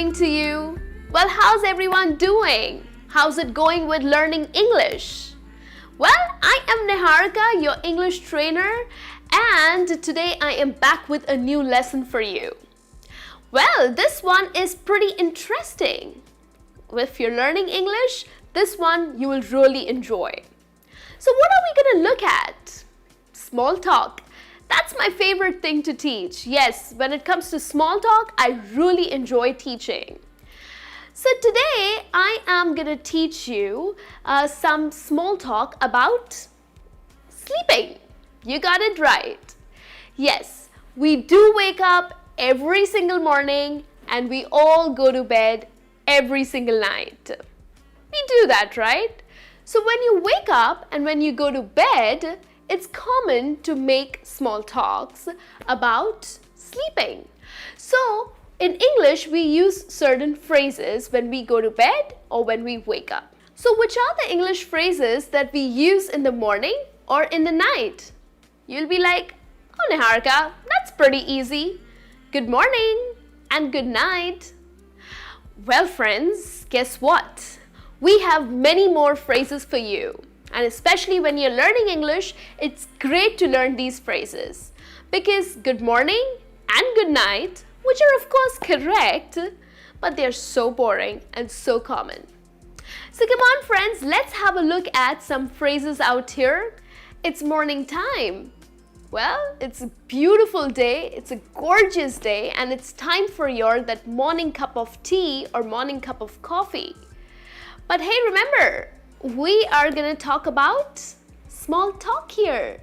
morning to you. Well, how's everyone doing? How's it going with learning English? Well, I am Niharika, your English trainer, and today I am back with a new lesson for you. Well, this one is pretty interesting. If you're learning English, this one you will really enjoy. So what are we going to look at? Small talk. That's my favorite thing to teach. Yes, when it comes to small talk, I really enjoy teaching. So today I am going to teach you some small talk about sleeping. You got it right. Yes, we do wake up every single morning and we all go to bed every single night. We do that, right? So when you wake up and when you go to bed, it's common to make small talks about sleeping. So in English, we use certain phrases when we go to bed or when we wake up. So which are the English phrases that we use in the morning or in the night? You'll be like, oh Niharika, that's pretty easy. Good morning and good night. Well friends, guess what? We have many more phrases for you. And especially when you're learning English, it's great to learn these phrases. Because good morning and good night, which are of course correct, but they're so boring and so common. So come on friends, let's have a look at some phrases out here. It's morning time. Well, it's a beautiful day, it's a gorgeous day, and it's time for that morning cup of tea or morning cup of coffee. But hey, remember, we are going to talk about small talk here.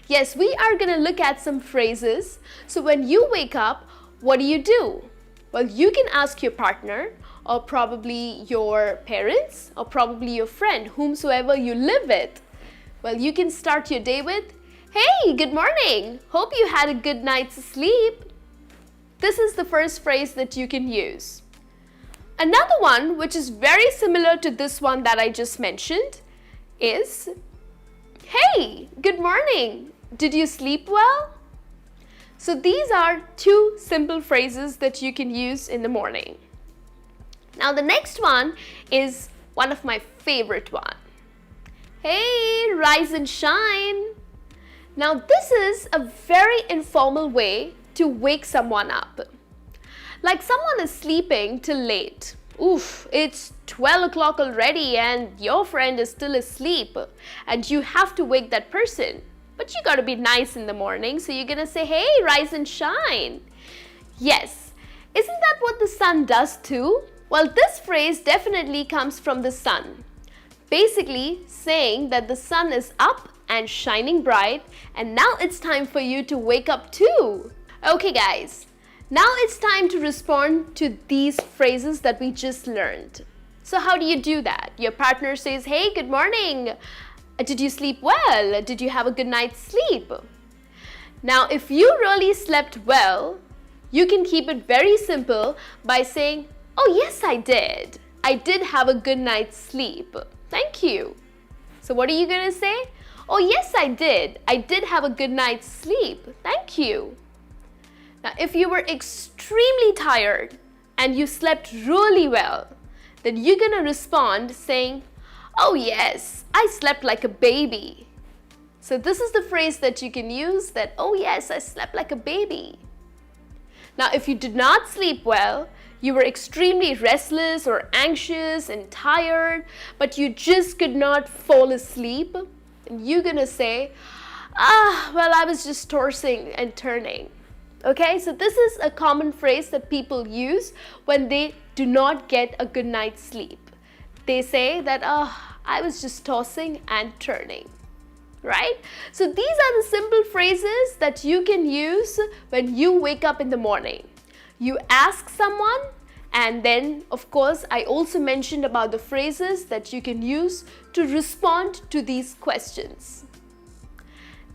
Yes, we are going to look at some phrases. So when you wake up, what do? Well, you can ask your partner or probably your parents or probably your friend, whomsoever you live with. Well, you can start your day with, hey, good morning. Hope you had a good night's sleep. This is the first phrase that you can use. Another one, which is very similar to this one that I just mentioned, is, hey, good morning. Did you sleep well? So these are two simple phrases that you can use in the morning. Now the next one is one of my favorite ones. Hey, rise and shine. Now this is a very informal way to wake someone up. Like someone is sleeping till late. Oof, it's 12 o'clock already and your friend is still asleep and you have to wake that person. But you gotta be nice in the morning, so you're gonna say, hey, rise and shine. Yes, isn't that what the sun does too? Well, this phrase definitely comes from the sun. Basically saying that the sun is up and shining bright and now it's time for you to wake up too. Okay guys. Now it's time to respond to these phrases that we just learned. So how do you do that? Your partner says, hey, good morning. Did you sleep well? Did you have a good night's sleep? Now, if you really slept well, you can keep it very simple by saying, oh, yes, I did. I did have a good night's sleep. Thank you. So what are you going to say? Oh, yes, I did. I did have a good night's sleep. Thank you. Now, if you were extremely tired and you slept really well, then you're going to respond saying, oh yes, I slept like a baby. So this is the phrase that you can use, that, oh yes, I slept like a baby. Now, if you did not sleep well, you were extremely restless or anxious and tired, but you just could not fall asleep, and you're going to say, well, I was just tossing and turning. Okay, so this is a common phrase that people use when they do not get a good night's sleep. They say that, I was just tossing and turning, right? So these are the simple phrases that you can use when you wake up in the morning. You ask someone, and then, of course, I also mentioned about the phrases that you can use to respond to these questions.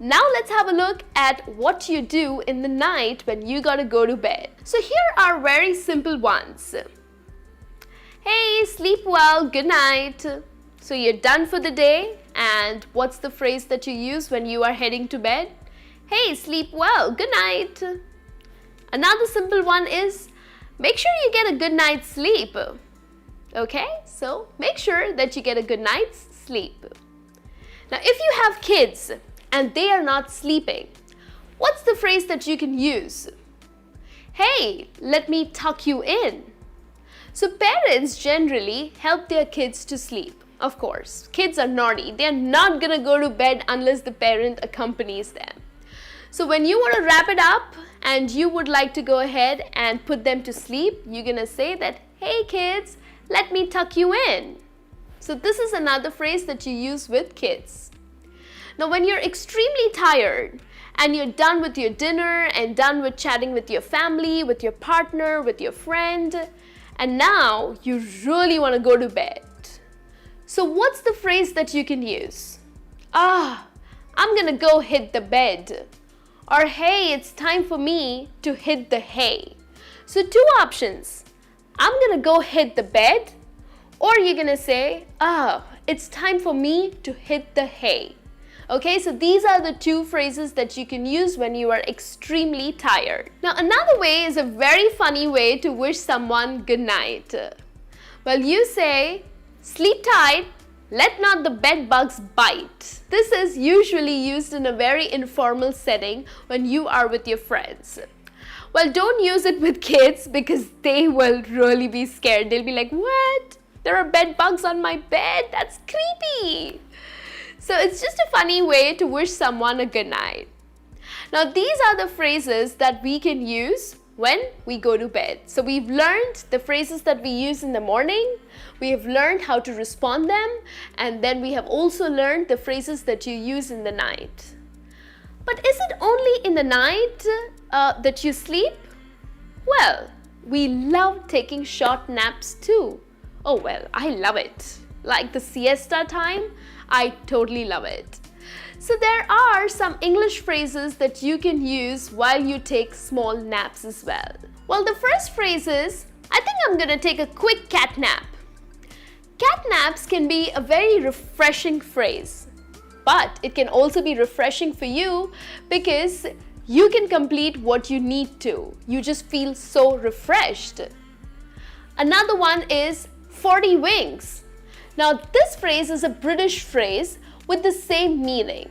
Now let's have a look at what you do in the night when you gotta go to bed. So here are very simple ones. Hey, sleep well, good night. So you're done for the day, and what's the phrase that you use when you are heading to bed? Hey, sleep well, good night. Another simple one is, make sure you get a good night's sleep. Okay, so make sure that you get a good night's sleep. Now, if you have kids and they are not sleeping, what's the phrase that you can use? Hey, let me tuck you in. So parents generally help their kids to sleep. Of course, kids are naughty. They're not gonna go to bed unless the parent accompanies them. So when you want to wrap it up and you would like to go ahead and put them to sleep, you're gonna say that, hey kids, let me tuck you in. So this is another phrase that you use with kids. Now when you're extremely tired and you're done with your dinner and done with chatting with your family, with your partner, with your friend, and now you really want to go to bed. So what's the phrase that you can use? I'm gonna go hit the bed. Or hey, it's time for me to hit the hay. So two options. I'm gonna go hit the bed, or you're gonna say, it's time for me to hit the hay. Okay, so these are the two phrases that you can use when you are extremely tired. Now, another way is a very funny way to wish someone good night. Well, you say, sleep tight, let not the bed bugs bite. This is usually used in a very informal setting when you are with your friends. Well, don't use it with kids because they will really be scared. They'll be like, what? There are bed bugs on my bed? That's creepy. So it's just a funny way to wish someone a good night. Now these are the phrases that we can use when we go to bed. So we've learned the phrases that we use in the morning, we have learned how to respond them, and then we have also learned the phrases that you use in the night. But is it only in the night that you sleep? Well, we love taking short naps too. Oh well, I love it. Like the siesta time, I totally love it. So there are some English phrases that you can use while you take small naps as well. Well, the first phrase is, I think I'm gonna take a quick cat nap. Cat naps can be a very refreshing phrase, but it can also be refreshing for you because you can complete what you need to. You just feel so refreshed. Another one is 40 winks. Now this phrase is a British phrase with the same meaning.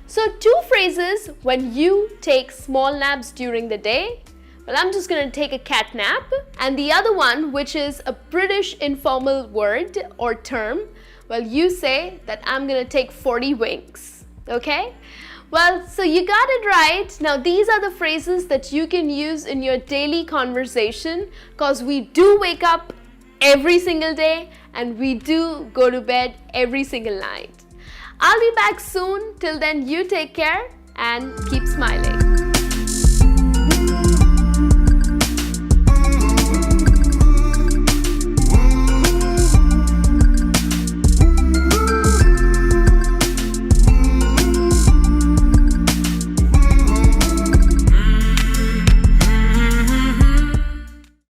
So two phrases when you take small naps during the day. Well, I'm just going to take a cat nap. And the other one, which is a British informal word or term, well, you say that I'm going to take 40 winks. Okay? Well, so you got it right. Now these are the phrases that you can use in your daily conversation because we do wake up every single day and we do go to bed every single night. I'll be back soon. Till then, you take care and keep smiling.